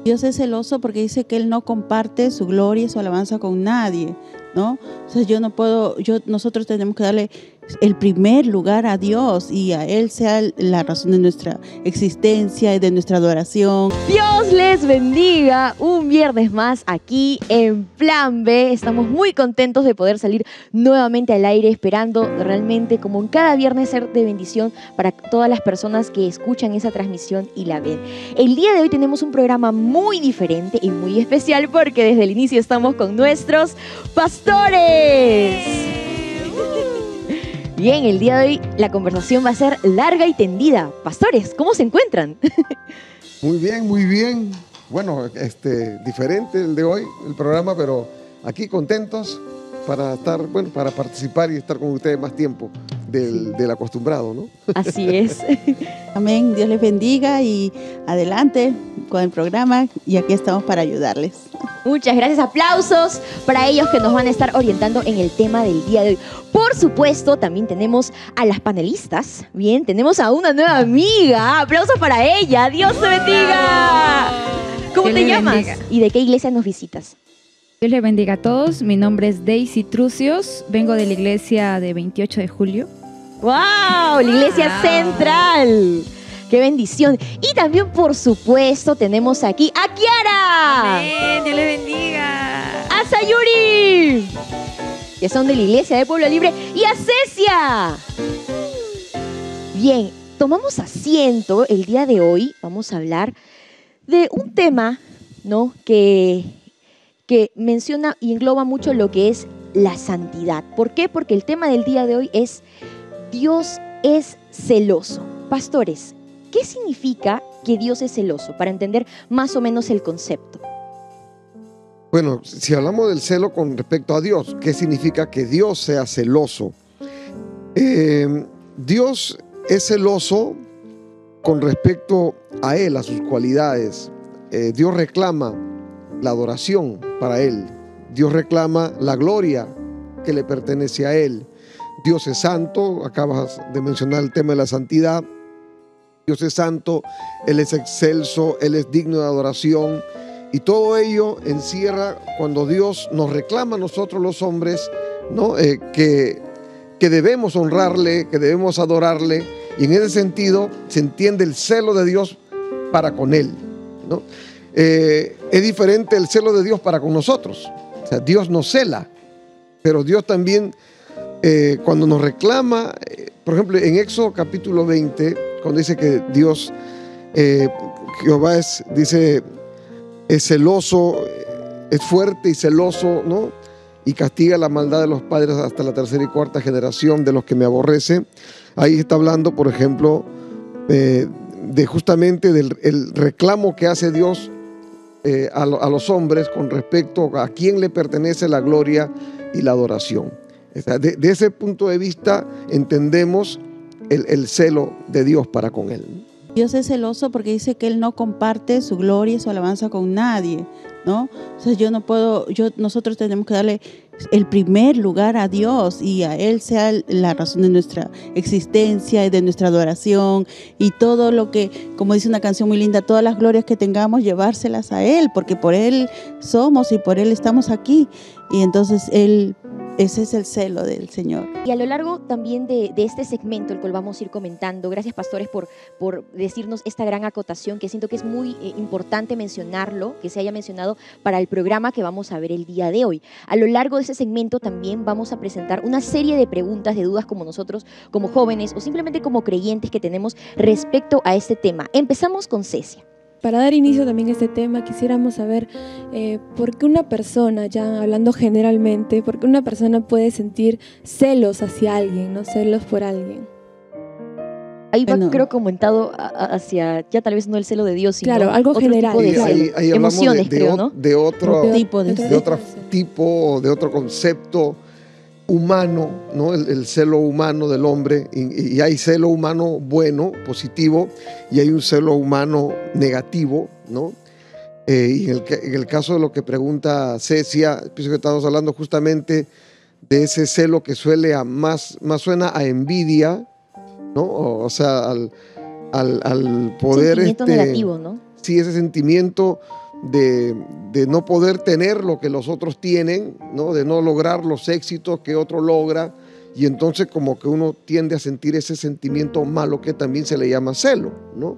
Dios es celoso porque dice que Él no comparte su gloria y su alabanza con nadie, ¿no? O sea, nosotros tenemos que darle el primer lugar a Dios y a Él sea la razón de nuestra existencia y de nuestra adoración. Dios les bendiga un viernes más aquí en Plan B. Estamos muy contentos de poder salir nuevamente al aire, esperando realmente como en cada viernes ser de bendición para todas las personas que escuchan esa transmisión y la ven. El día de hoy tenemos un programa muy diferente y muy especial porque desde el inicio estamos con nuestros pastores. Bien, el día de hoy la conversación va a ser larga y tendida. Pastores, ¿cómo se encuentran? Muy bien, muy bien. Bueno, diferente el de hoy, el programa, pero aquí contentos para estar, bueno, para participar y estar con ustedes más tiempo del acostumbrado, ¿no? Así es. Amén, Dios les bendiga y adelante con el programa y aquí estamos para ayudarles. Muchas gracias, aplausos para ellos que nos van a estar orientando en el tema del día de hoy. Por supuesto, también tenemos a las panelistas. Bien, tenemos a una nueva amiga. Aplausos para ella. Dios te bendiga. ¿Cómo te llamas? ¿Y de qué iglesia nos visitas? Dios les bendiga a todos. Mi nombre es Daisy Trucios. Vengo de la iglesia de 28 de julio. ¡Wow! La iglesia central. ¡Qué bendición! Y también, por supuesto, tenemos aquí a Kiara. Amén, Dios le bendiga. A Sayuri, que son de la iglesia de Pueblo Libre, y a Cecia. Bien, tomamos asiento. El día de hoy vamos a hablar de un tema, ¿no?, que menciona y engloba mucho lo que es la santidad. ¿Por qué? Porque el tema del día de hoy es Dios es celoso. Pastores, ¿qué significa que Dios es celoso? Para entender más o menos el concepto. Bueno, si hablamos del celo con respecto a Dios, ¿qué significa que Dios sea celoso? Dios es celoso con respecto a Él, a sus cualidades. Dios reclama la adoración para Él. Dios reclama la gloria que le pertenece a Él. Dios es santo, acabas de mencionar el tema de la santidad. Dios es santo, Él es excelso, Él es digno de adoración. Y todo ello encierra cuando Dios nos reclama a nosotros los hombres, ¿no? Que debemos honrarle, que debemos adorarle. Y en ese sentido se entiende el celo de Dios para con Él, ¿no? Es diferente el celo de Dios para con nosotros. O sea, Dios nos cela, pero Dios también cuando nos reclama, por ejemplo, en Éxodo capítulo 20, cuando dice que Dios, Jehová es celoso, es fuerte y celoso, ¿no? Y castiga la maldad de los padres hasta la tercera y cuarta generación de los que me aborrecen. Ahí está hablando, por ejemplo, de justamente del reclamo que hace Dios a los hombres con respecto a quién le pertenece la gloria y la adoración. De ese punto de vista entendemos el celo de Dios para con Él. Dios es celoso porque dice que Él no comparte su gloria y su alabanza con nadie, ¿no? O sea, nosotros tenemos que darle el primer lugar a Dios y a Él sea la razón de nuestra existencia y de nuestra adoración y todo lo que, como dice una canción muy linda, todas las glorias que tengamos, llevárselas a Él, porque por Él somos y por Él estamos aquí. Y entonces ese es el celo del Señor. Y a lo largo también de este segmento, el cual vamos a ir comentando, gracias pastores por decirnos esta gran acotación, que siento que es muy importante mencionarlo, que se haya mencionado para el programa que vamos a ver el día de hoy. A lo largo de ese segmento también vamos a presentar una serie de preguntas, de dudas como nosotros, como jóvenes o simplemente como creyentes que tenemos respecto a este tema. Empezamos con Cecia. Para dar inicio también a este tema, quisiéramos saber por qué una persona, ya hablando generalmente, por qué una persona puede sentir celos hacia alguien, ¿no? Celos por alguien. Ahí va, creo, comentado hacia, ya tal vez no el celo de Dios, sino claro, algo otro general. tipo de celo. Ahí Emociones, creo, ¿no? De otro tipo de otro concepto humano, ¿no? El celo humano del hombre, y hay celo humano bueno, positivo, y hay un celo humano negativo, ¿no? Y en el caso de lo que pregunta Cecia, pienso que estamos hablando justamente de ese celo que más suena a envidia, ¿no? O sea, al poder... Sentimiento negativo, ¿no? Sí, ese sentimiento de no poder tener lo que los otros tienen, ¿no? De no lograr los éxitos que otro logra, y entonces como que uno tiende a sentir ese sentimiento malo que también se le llama celo, ¿no?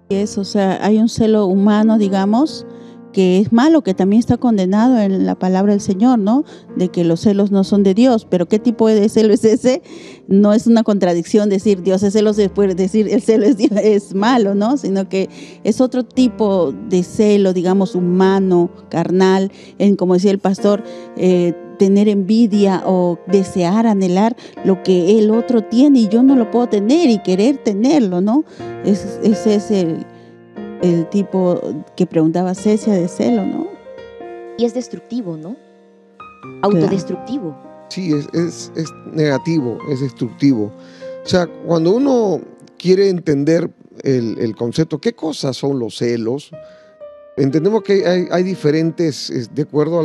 O sea, hay un celo humano, digamos, que es malo, que también está condenado en la palabra del Señor, ¿no? De que los celos no son de Dios. Pero ¿qué tipo de celo es ese? No es una contradicción decir Dios es celoso y después decir el celo es malo, ¿no? Sino que es otro tipo de celo, digamos, humano, carnal, en, como decía el pastor, tener envidia o desear, anhelar lo que el otro tiene y yo no lo puedo tener y querer tenerlo, ¿no? Ese es el tipo que preguntaba Cecia de celo, ¿no? Y es destructivo, ¿no? Autodestructivo. Sí, es negativo, es destructivo. O sea, cuando uno quiere entender el concepto, ¿qué cosas son los celos? Entendemos que hay diferentes, de acuerdo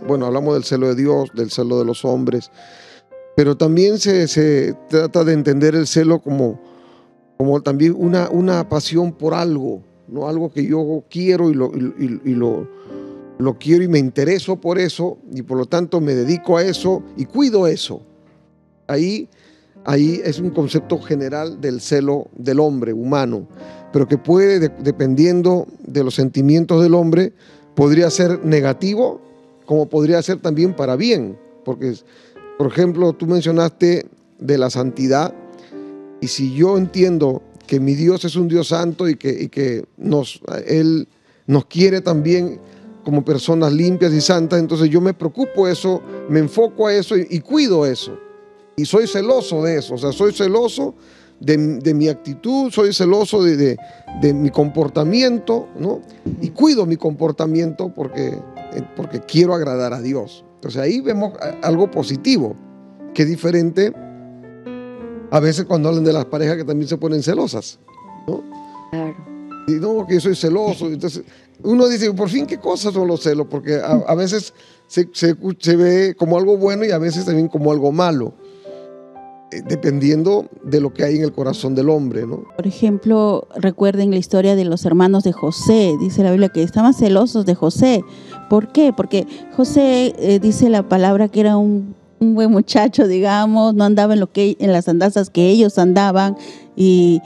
bueno, hablamos del celo de Dios, del celo de los hombres, pero también se trata de entender el celo como también una pasión por algo, ¿no? Algo que yo quiero y lo quiero y me intereso por eso, y por lo tanto me dedico a eso y cuido eso. Ahí es un concepto general del celo del hombre humano, pero que puede, dependiendo de los sentimientos del hombre, podría ser negativo, como podría ser también para bien. Porque, por ejemplo, tú mencionaste de la santidad, y si yo entiendo que mi Dios es un Dios santo y que Él nos quiere también como personas limpias y santas, entonces yo me preocupo eso, me enfoco a eso y cuido eso. Y soy celoso de eso, o sea, soy celoso de mi actitud, soy celoso de mi comportamiento, ¿no? Y cuido mi comportamiento porque quiero agradar a Dios. Entonces ahí vemos algo positivo, que es diferente a veces cuando hablan de las parejas que también se ponen celosas, ¿no? Claro. Y no, que yo soy celoso. Entonces uno dice, por fin, ¿qué cosas son los celos? Porque a veces se ve como algo bueno y a veces también como algo malo, dependiendo de lo que hay en el corazón del hombre, ¿no? Por ejemplo, recuerden la historia de los hermanos de José. Dice la Biblia que estaban celosos de José. ¿Por qué? Porque José, dice la palabra, que era un buen muchacho, digamos, no andaba en las andanzas que ellos andaban, y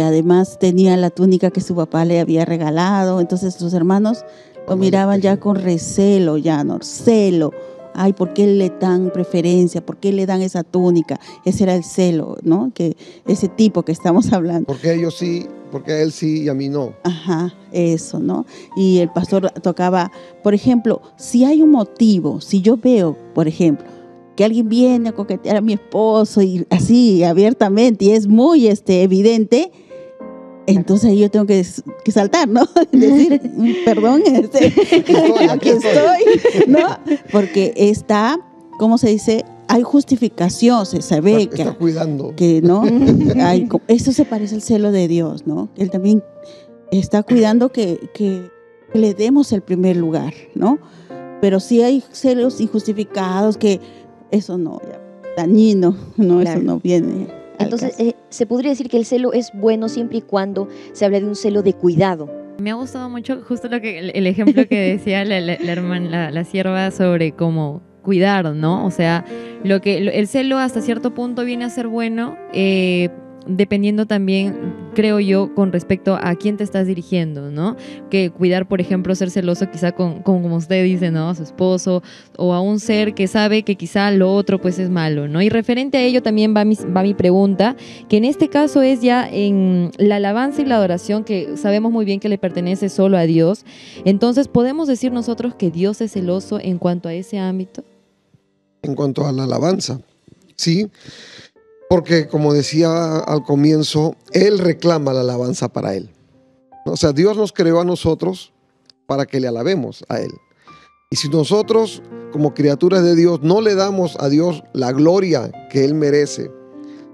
además tenía la túnica que su papá le había regalado. Entonces sus hermanos lo miraban ya con recelo, celo. Ay, ¿por qué le dan preferencia? ¿Por qué le dan esa túnica? Ese era el celo, ¿no? Que ese tipo que estamos hablando. Porque a ellos sí, porque a él sí y a mí no. Ajá, eso, ¿no? Y el pastor tocaba, por ejemplo, si hay un motivo, si yo veo, por ejemplo, que alguien viene a coquetear a mi esposo y así abiertamente y es muy evidente, entonces yo tengo que saltar, ¿no? Decir, perdón, aquí estoy, ¿no? Porque está, ¿cómo se dice? Hay justificación, se ve está cuidando. Que no, eso se parece al celo de Dios, ¿no? Él también está cuidando que le demos el primer lugar, ¿no? Pero sí hay celos injustificados que eso no, dañino, no, claro. Eso no viene. Entonces, se podría decir que el celo es bueno siempre y cuando se habla de un celo de cuidado. Me ha gustado mucho justo el ejemplo que decía la sierva sobre cómo cuidar, ¿no? O sea, el celo hasta cierto punto viene a ser bueno, dependiendo también, creo yo, con respecto a quién te estás dirigiendo, ¿no? Que cuidar, por ejemplo, ser celoso quizá como usted dice, ¿no? A su esposo, o a un ser que sabe que quizá lo otro pues es malo, ¿no? Y referente a ello también va mi pregunta, que en este caso es ya en la alabanza y la adoración, que sabemos muy bien que le pertenece solo a Dios. Entonces, ¿podemos decir nosotros que Dios es celoso en cuanto a ese ámbito? En cuanto a la alabanza, sí. Porque, como decía al comienzo, Él reclama la alabanza para Él. O sea, Dios nos creó a nosotros para que le alabemos a Él. Y si nosotros, como criaturas de Dios, no le damos a Dios la gloria que Él merece,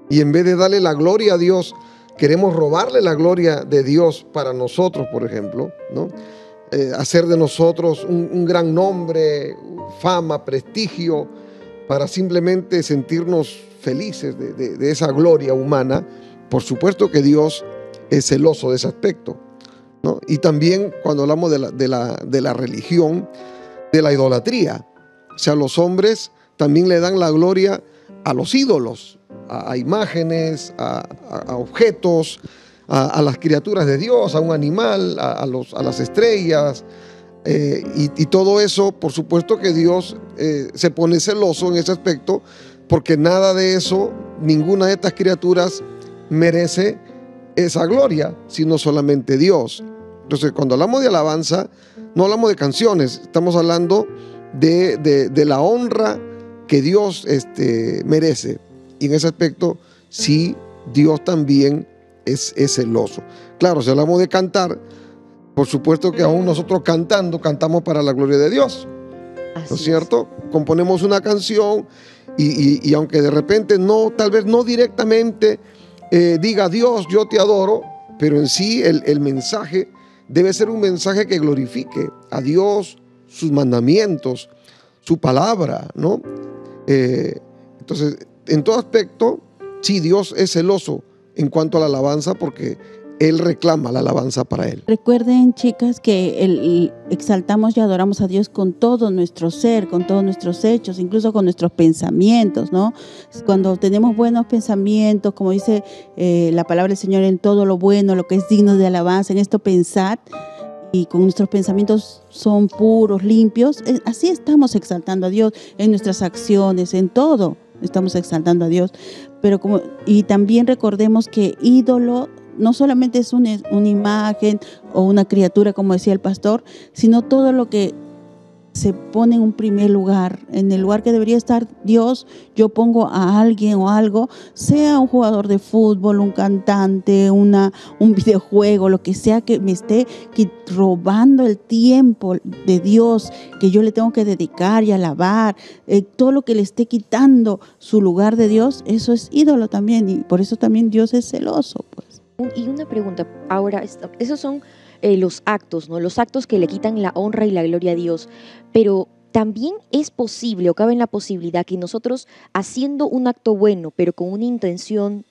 y en vez de darle la gloria a Dios, queremos robarle la gloria de Dios para nosotros, por ejemplo, ¿no? Hacer de nosotros un gran nombre, fama, prestigio, para simplemente sentirnos felices de esa gloria humana. Por supuesto que Dios es celoso de ese aspecto. ¿no? Y también cuando hablamos de la religión, de la idolatría. O sea, los hombres también le dan la gloria a los ídolos, a imágenes, a objetos, a las criaturas de Dios, a un animal, a las estrellas. Y todo eso, por supuesto que Dios se pone celoso en ese aspecto, porque nada de eso, ninguna de estas criaturas merece esa gloria, sino solamente Dios. Entonces, cuando hablamos de alabanza, no hablamos de canciones, estamos hablando de la honra que Dios merece. Y en ese aspecto, sí, Dios también es celoso. Claro, si hablamos de cantar, por supuesto que aún nosotros cantamos para la gloria de Dios. ¿No es cierto? Componemos una canción y aunque de repente tal vez no directamente diga Dios, yo te adoro, pero en sí el mensaje debe ser un mensaje que glorifique a Dios, sus mandamientos, su palabra, ¿no? Entonces, en todo aspecto, sí, Dios es celoso en cuanto a la alabanza porque Él reclama la alabanza para Él. Recuerden, chicas, que exaltamos y adoramos a Dios con todo nuestro ser, con todos nuestros hechos, incluso con nuestros pensamientos, ¿no? Cuando tenemos buenos pensamientos, como dice la palabra del Señor, en todo lo bueno, lo que es digno de alabanza, en esto pensad, y con nuestros pensamientos son puros, limpios, así estamos exaltando a Dios en nuestras acciones, en todo estamos exaltando a Dios. Y también recordemos que ídolo no solamente es una imagen o una criatura, como decía el pastor, sino todo lo que se pone en un primer lugar, en el lugar que debería estar Dios. Yo pongo a alguien o algo, sea un jugador de fútbol, un cantante, un videojuego, lo que sea que me esté robando el tiempo de Dios, que yo le tengo que dedicar y alabar, todo lo que le esté quitando su lugar de Dios, eso es ídolo también, y por eso también Dios es celoso, pues. Y una pregunta, ahora, esos son los actos, ¿no? Los actos que le quitan la honra y la gloria a Dios, pero también es posible o cabe en la posibilidad que nosotros haciendo un acto bueno, pero con una intención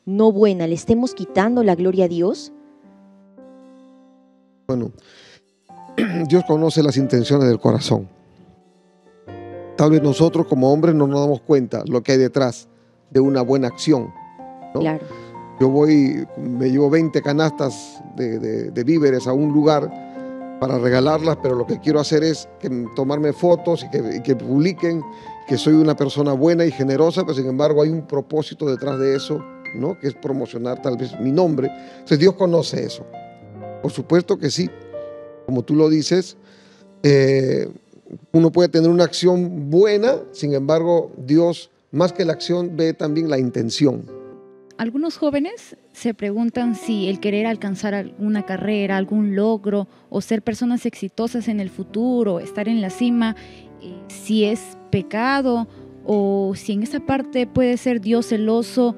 no buena, le estemos quitando la gloria a Dios. Bueno, Dios conoce las intenciones del corazón. Tal vez nosotros como hombres no nos damos cuenta lo que hay detrás de una buena acción, ¿no? Claro. Yo me llevo 20 canastas de víveres a un lugar para regalarlas, pero lo que quiero hacer es tomarme fotos y que publiquen que soy una persona buena y generosa, pero sin embargo hay un propósito detrás de eso, ¿no? Que es promocionar tal vez mi nombre. Entonces Dios conoce eso. Por supuesto que sí. Como tú lo dices, uno puede tener una acción buena, sin embargo Dios, más que la acción, ve también la intención. Algunos jóvenes se preguntan si el querer alcanzar alguna carrera, algún logro o ser personas exitosas en el futuro, estar en la cima, si es pecado o si en esa parte puede ser Dios celoso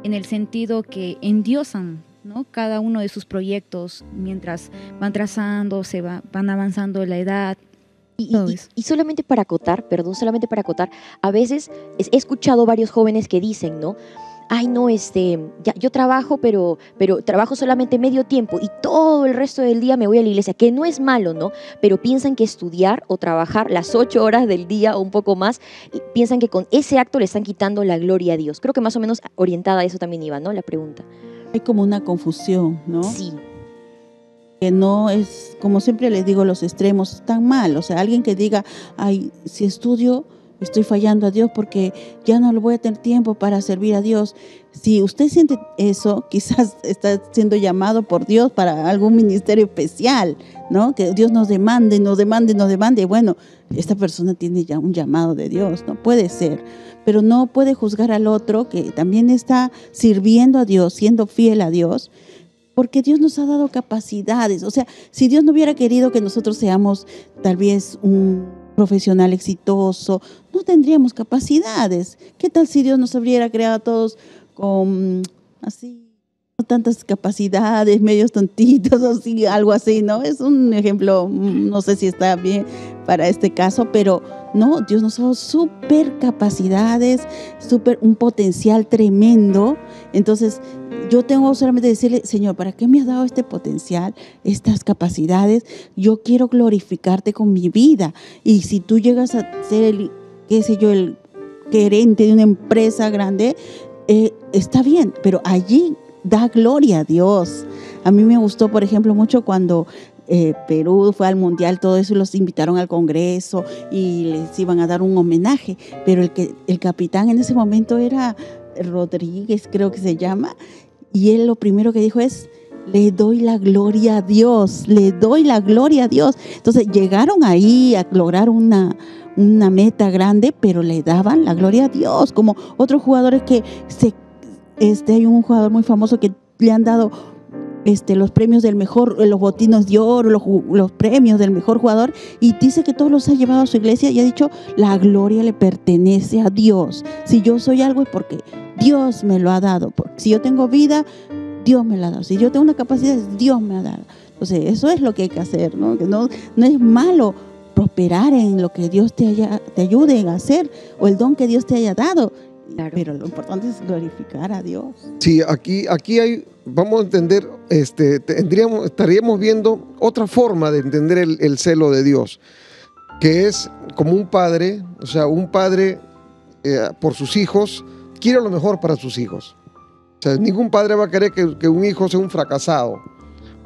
en el sentido que endiosan, ¿no?, cada uno de sus proyectos mientras van trazando, van avanzando la edad. Y solamente para acotar, a veces he escuchado varios jóvenes que dicen, ¿no? Ay, no, yo trabajo, pero trabajo solamente medio tiempo y todo el resto del día me voy a la iglesia, que no es malo, ¿no? Pero piensan que estudiar o trabajar las 8 horas del día o un poco más, y piensan que con ese acto le están quitando la gloria a Dios. Creo que más o menos orientada a eso también iba, ¿no?, la pregunta. Hay como una confusión, ¿no? Sí. Que no es, como siempre les digo, los extremos están mal. O sea, alguien que diga, ay, si estudio, estoy fallando a Dios porque ya no le voy a tener tiempo para servir a Dios. Si usted siente eso, quizás está siendo llamado por Dios para algún ministerio especial, ¿no? Que Dios nos demande. Bueno, esta persona tiene ya un llamado de Dios, ¿no? Puede ser, pero no puede juzgar al otro que también está sirviendo a Dios, siendo fiel a Dios, porque Dios nos ha dado capacidades. O sea, si Dios no hubiera querido que nosotros seamos tal vez un profesional exitoso, no tendríamos capacidades. ¿Qué tal si Dios nos hubiera creado a todos con así, no tantas capacidades, medios tontitos, o así, algo así, ¿no? Es un ejemplo, no sé si está bien para este caso, pero no, Dios nos ha dado súper capacidades, un potencial tremendo. Entonces, yo tengo solamente que decirle, Señor, ¿para qué me has dado este potencial, estas capacidades? Yo quiero glorificarte con mi vida. Y si tú llegas a ser el, qué sé yo, el gerente de una empresa grande, está bien, pero allí da gloria a Dios. A mí me gustó, por ejemplo, mucho cuando Perú fue al mundial, todo eso, los invitaron al Congreso y les iban a dar un homenaje, pero el capitán en ese momento era Rodríguez, creo que se llama, y él lo primero que dijo es: le doy la gloria a Dios, le doy la gloria a Dios. Entonces llegaron ahí a lograr una meta grande, pero le daban la gloria a Dios, como otros jugadores que hay un jugador muy famoso que le han dado los premios del mejor, los botines de oro, los premios del mejor jugador, y dice que todos los ha llevado a su iglesia y ha dicho: la gloria le pertenece a Dios. Si yo soy algo es porque Dios me lo ha dado. Si yo tengo vida, Dios me la ha dado. Si yo tengo una capacidad, Dios me ha dado. Entonces, eso es lo que hay que hacer, ¿no? Que no es malo prosperar en lo que Dios te ayude a hacer, o el don que Dios te haya dado. Claro. Pero lo importante es glorificar a Dios. Sí, aquí hay, vamos a entender, estaríamos viendo otra forma de entender el celo de Dios, que es como un padre, o sea, un padre por sus hijos quiere lo mejor para sus hijos. O sea, ningún padre va a querer que un hijo sea un fracasado,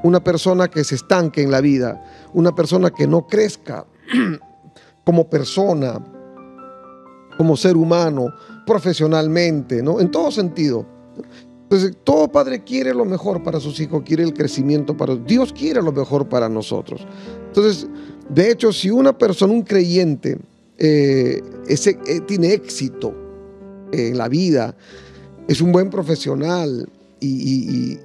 una persona que se estanque en la vida, una persona que no crezca como persona, como ser humano, profesionalmente, ¿no? En todo sentido. Entonces, todo padre quiere lo mejor para sus hijos, quiere el crecimiento para Dios, quiere lo mejor para nosotros. Entonces, de hecho, si una persona, un creyente, tiene éxito en la vida, es un buen profesional y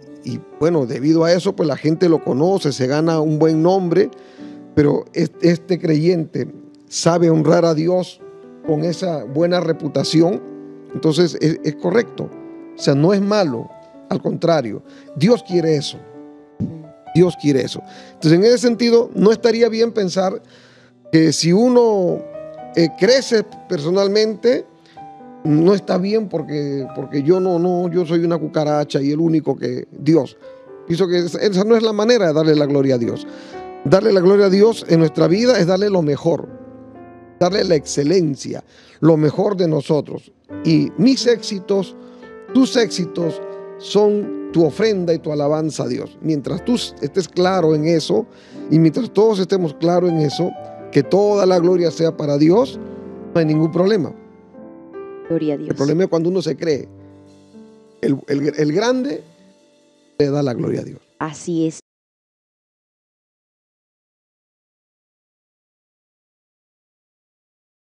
bueno, debido a eso, pues la gente lo conoce, se gana un buen nombre, pero este creyente sabe honrar a Dios con esa buena reputación, entonces es correcto. O sea, no es malo, al contrario, Dios quiere eso. Dios quiere eso. Entonces, en ese sentido, no estaría bien pensar que si uno crece personalmente, no está bien porque yo soy una cucaracha y el único que Dios. Pienso que esa no es la manera de darle la gloria a Dios. Darle la gloria a Dios en nuestra vida es darle lo mejor, darle la excelencia, lo mejor de nosotros. Y mis éxitos, tus éxitos, son tu ofrenda y tu alabanza a Dios. Mientras tú estés claro en eso, y mientras todos estemos claros en eso, que toda la gloria sea para Dios, no hay ningún problema. Gloria a Dios. El problema es cuando uno se cree el grande, le da la gloria a Dios. Así es.